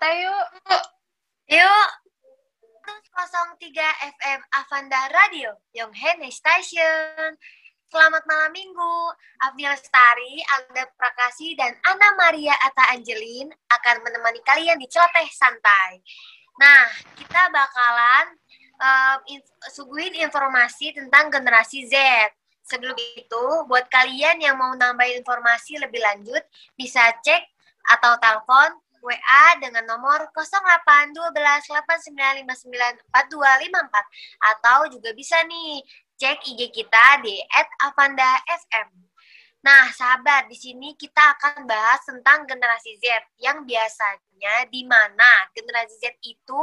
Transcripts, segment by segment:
santai yuk. Yuk, 103 FM Avanda Radio, Yonghene Station. Selamat malam minggu. Afni Lestari, Alda Prakasi, dan Ana Maria Atta Angelin akan menemani kalian di Celoteh Santai. Nah, kita bakalan suguhin informasi tentang generasi Z. Sebelum itu, buat kalian yang mau nambahin informasi lebih lanjut, bisa cek atau telepon WA dengan nomor 081289594254 atau juga bisa nih cek IG kita di @avandafm. Nah, sahabat, di sini kita akan bahas tentang generasi Z yang biasanya di mana generasi Z itu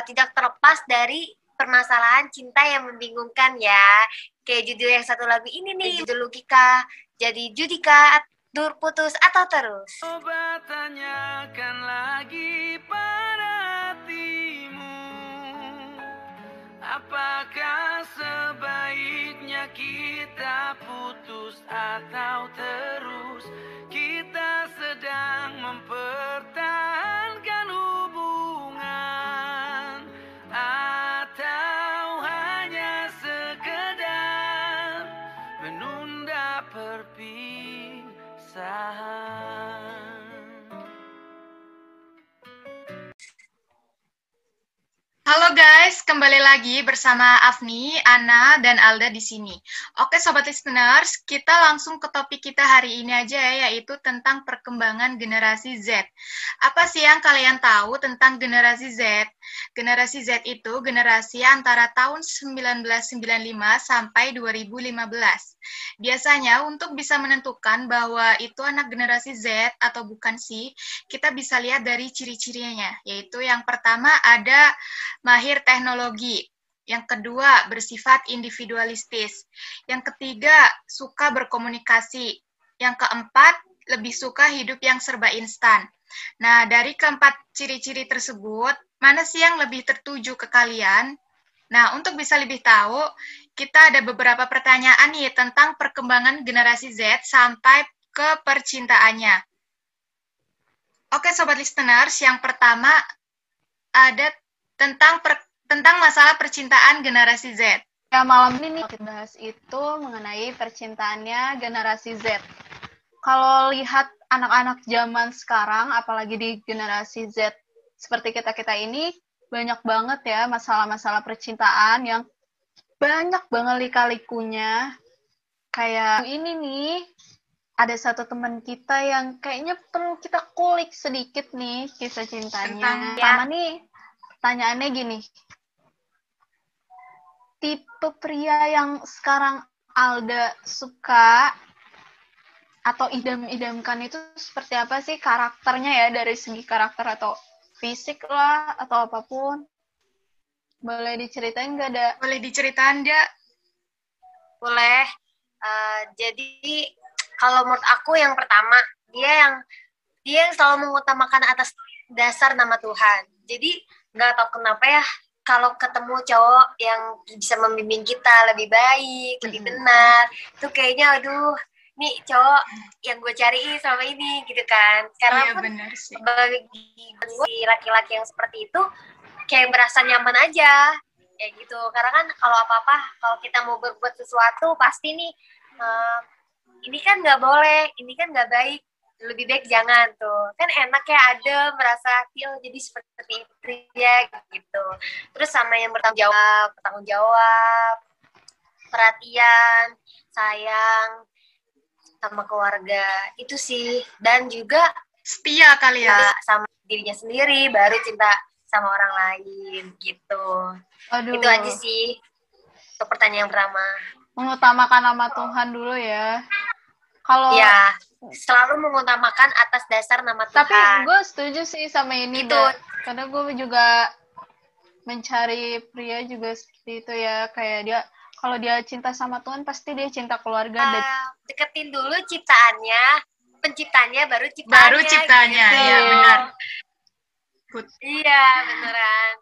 tidak terlepas dari permasalahan cinta yang membingungkan ya. Kayak judul yang satu lagu ini nih, judul Logika. Jadi Judika, dur putus atau terus? Coba tanyakan lagi pada hatimu, apakah sebaiknya kita putus atau terus? Kita sedang mempertahankan hubungan atau hanya sekedar menunda perpisahan. Halo guys, kembali lagi bersama Afni, Ana, dan Alda di sini. Oke sobat listeners, kita langsung ke topik kita hari ini aja ya, yaitu tentang perkembangan generasi Z. Apa sih yang kalian tahu tentang generasi Z? Generasi Z itu generasi antara tahun 1995 sampai 2015. Biasanya untuk bisa menentukan bahwa itu anak generasi Z atau bukan sih, kita bisa lihat dari ciri-cirinya, yaitu yang pertama ada mahir teknologi, yang kedua bersifat individualistis, yang ketiga suka berkomunikasi, yang keempat lebih suka hidup yang serba instan. Nah, dari keempat ciri-ciri tersebut, mana sih yang lebih tertuju ke kalian? Nah, untuk bisa lebih tahu, kita ada beberapa pertanyaan nih tentang perkembangan generasi Z sampai ke percintaannya. Oke, sobat listeners, yang pertama ada tentang masalah percintaan generasi Z. Ya, malam ini kita bahas itu mengenai percintaannya generasi Z. Kalau lihat anak-anak zaman sekarang, apalagi di generasi Z seperti kita-kita ini, banyak banget ya masalah-masalah percintaan yang banyak banget lika-likunya. Kayak ini nih, ada satu teman kita yang kayaknya perlu kita kulik sedikit nih kisah cintanya. Pertama nih, pertanyaannya gini, tipe pria yang sekarang Alda suka atau idam-idamkan itu seperti apa sih karakternya ya, dari segi karakter atau fisik lah atau apapun? Boleh diceritain nggak, Da? Boleh diceritain, Da? Boleh. Jadi kalau menurut aku yang pertama, dia yang selalu mengutamakan atas dasar nama Tuhan. Jadi nggak tahu kenapa ya, kalau ketemu cowok yang bisa membimbing kita lebih baik, lebih benar, itu kayaknya aduh, nih cowok yang gue cari selama ini gitu kan. Karena pun bagi laki-laki yang seperti itu kayak berasa nyaman aja kayak gitu. Karena kan kalau apa-apa, kalau kita mau berbuat sesuatu pasti nih ini kan nggak boleh, ini kan nggak baik, lebih baik jangan tuh. Kan enak ya, ada merasa jadi seperti itu ya gitu. Terus sama yang bertanggung jawab, perhatian, sayang sama keluarga itu sih. Dan juga setia kali ya sama dirinya sendiri, baru cinta sama orang lain gitu. Aduh. Itu aja sih untuk pertanyaan yang pertama. Mengutamakan nama Tuhan dulu ya. Kalau ya, selalu mengutamakan atas dasar nama Tuhan. Tapi gue setuju sih sama ini, itu. Karena gue juga mencari pria juga seperti itu ya. Kayak dia, kalau dia cinta sama Tuhan, pasti dia cinta keluarga. Deketin dulu ciptaannya, penciptanya, baru ciptaannya. Gitu. Ya benar. Iya, beneran.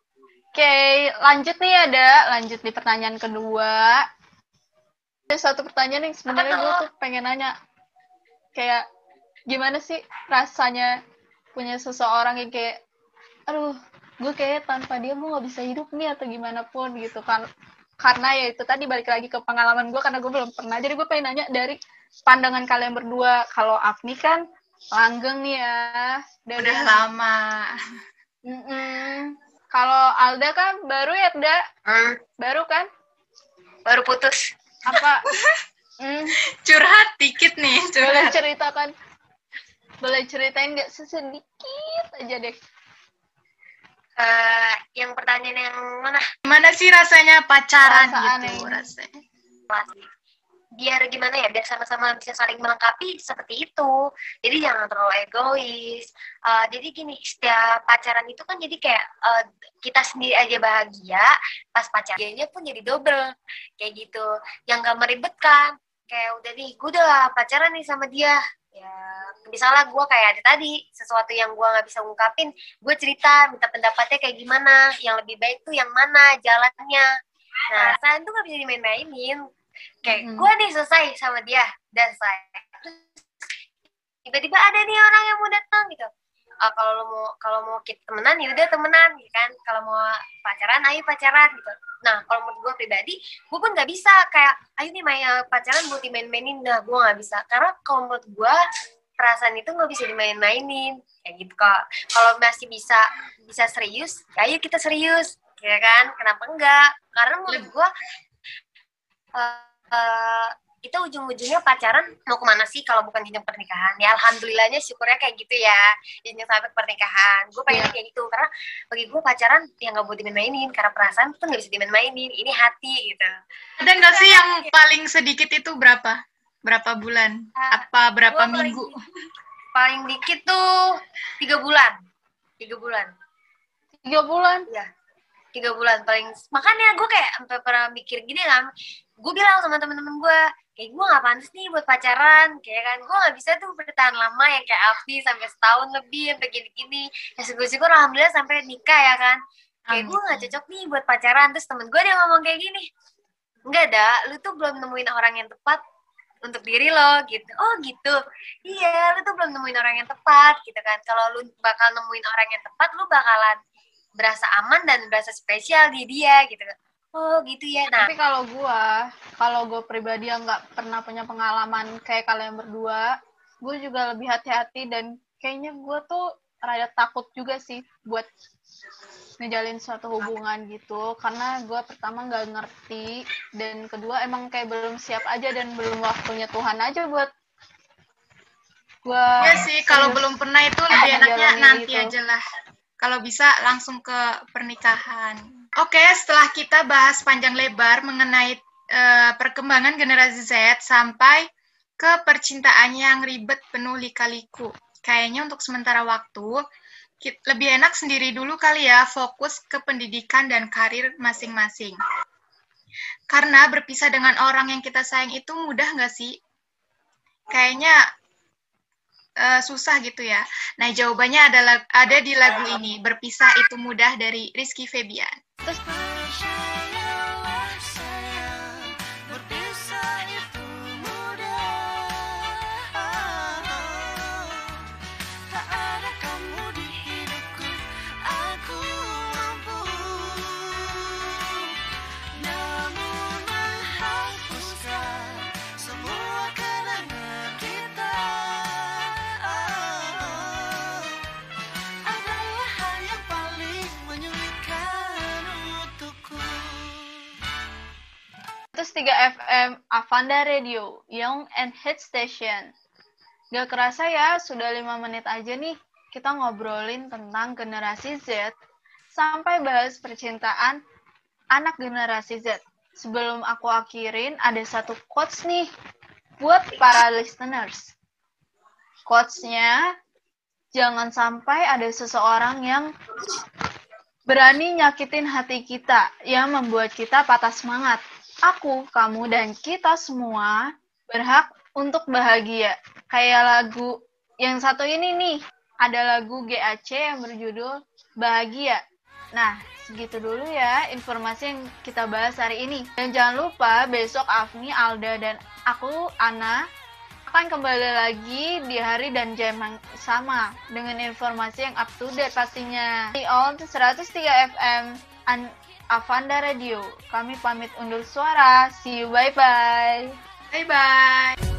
Oke, lanjut nih lanjut di pertanyaan kedua. Ada satu pertanyaan yang sebenarnya gue tuh pengen nanya. Kayak gimana sih rasanya punya seseorang yang kayak aduh, gue kayak tanpa dia gue nggak bisa hidup nih atau gimana pun gitu kan. Karena ya itu tadi balik lagi ke pengalaman gue, karena gue belum pernah. Jadi gue pengen nanya dari pandangan kalian berdua. Kalau Afni kan langgeng nih ya. Udah lama. Kalau Alda kan baru ya, Da? Baru kan? Baru putus. Apa? Curhat dikit nih, Boleh curhat. ceritakan? Boleh ceritain nggak sedikit aja deh? Yang pertanyaan yang mana? Gimana sih rasanya pacaran Perasaan gitu ini. rasanya? Biar gimana ya, biar sama-sama bisa saling melengkapi seperti itu. Jadi jangan terlalu egois. Jadi gini, setiap pacaran itu kan jadi kayak kita sendiri aja bahagia, pas pacarnya pun jadi double kayak gitu. Yang gak meribetkan. Kayak udah nih, gue udah pacaran nih sama dia. Ya, misalnya gue kayak ada tadi sesuatu yang gue nggak bisa ungkapin, gue cerita, minta pendapatnya kayak gimana, yang lebih baik tuh yang mana jalannya. Nah, saya tuh nggak bisa dimain-mainin. Kayak gue nih selesai sama dia, dan saya tiba-tiba ada nih orang yang mau datang gitu. Kalau mau kita temenan ya udah temenan, gitu kan. Kalau mau pacaran, ayo pacaran gitu. Nah, kalau menurut gue pribadi, gue pun nggak bisa kayak ayo nih main pacaran buat dimain-mainin. Nah, gue nggak bisa, karena kalau menurut gue perasaan itu nggak bisa dimain-mainin kayak gitu kok. Kalau masih bisa serius, ya ayo kita serius, ya kan? Kenapa enggak? Karena menurut gue kita ujung-ujungnya pacaran mau kemana sih kalau bukan jenjang pernikahan? Ya alhamdulillahnya syukurnya kayak gitu ya, jenjang sampai pernikahan. Gue pengennya kayak gitu, karena bagi gue pacaran ya nggak boleh dimain-mainin, karena perasaan tuh nggak bisa dimain-mainin, ini hati gitu. Ada nggak sih yang paling sedikit itu berapa? Berapa bulan? Apa berapa minggu? Paling dikit tuh 3 bulan. 3 bulan. 3 bulan? Iya. 3 bulan paling. Makanya gue kayak sampai pernah mikir gini kan. Gue bilang sama temen-temen gue, kayak gue gak pantas nih buat pacaran. Kayak kan, gue gak bisa tuh bertahan lama ya kayak Afi sampai setahun lebih, sampai gini-gini. Ya syukur-syukur alhamdulillah sampai nikah ya kan. Kayak gue gak cocok nih buat pacaran. Terus temen gue dia ngomong kayak gini, enggak lu tuh belum nemuin orang yang tepat untuk diri lo gitu. Oh gitu, iya lu tuh belum nemuin orang yang tepat gitu kan. Kalau lu bakal nemuin orang yang tepat, lu bakalan berasa aman dan berasa spesial di dia gitu kan. Oh gitu ya. Nah, tapi kalau gue pribadi yang nggak pernah punya pengalaman kayak kalian berdua, gue juga lebih hati-hati, dan kayaknya gue tuh rada takut juga sih buat ngejalin suatu hubungan gitu, karena gue pertama nggak ngerti, dan kedua emang kayak belum siap aja dan belum waktunya Tuhan aja buat gue. Iya sih, kalau belum pernah itu lebih enaknya nanti gitu aja lah. Kalau bisa langsung ke pernikahan. Oke, setelah kita bahas panjang lebar mengenai perkembangan generasi Z sampai ke percintaan yang ribet penuh lika-liku. Kayaknya untuk sementara waktu, lebih enak sendiri dulu kali ya, fokus ke pendidikan dan karir masing-masing. Karena berpisah dengan orang yang kita sayang itu mudah nggak sih? Kayaknya susah gitu ya. Nah, jawabannya ada di lagu ini, Berpisah Itu Mudah dari Rizky Febian. Terus Terus 3 FM Avanda Radio, Young and Hit Station. Gak kerasa ya, sudah 5 menit aja nih kita ngobrolin tentang generasi Z sampai bahas percintaan anak generasi Z. Sebelum aku akhirin, ada satu quotes nih buat para listeners. Quotes-nya, jangan sampai ada seseorang yang berani nyakitin hati kita, yang membuat kita patah semangat. Aku, kamu, dan kita semua berhak untuk bahagia. Kayak lagu yang satu ini nih, ada lagu GAC yang berjudul Bahagia. Nah, segitu dulu ya informasi yang kita bahas hari ini. Dan jangan lupa besok Afni, Alda, dan aku, Ana, akan kembali lagi di hari dan jam yang sama dengan informasi yang up to date pastinya. Di on 103 FM Avanda Radio. Kami pamit undur suara. See you, bye-bye. Bye-bye.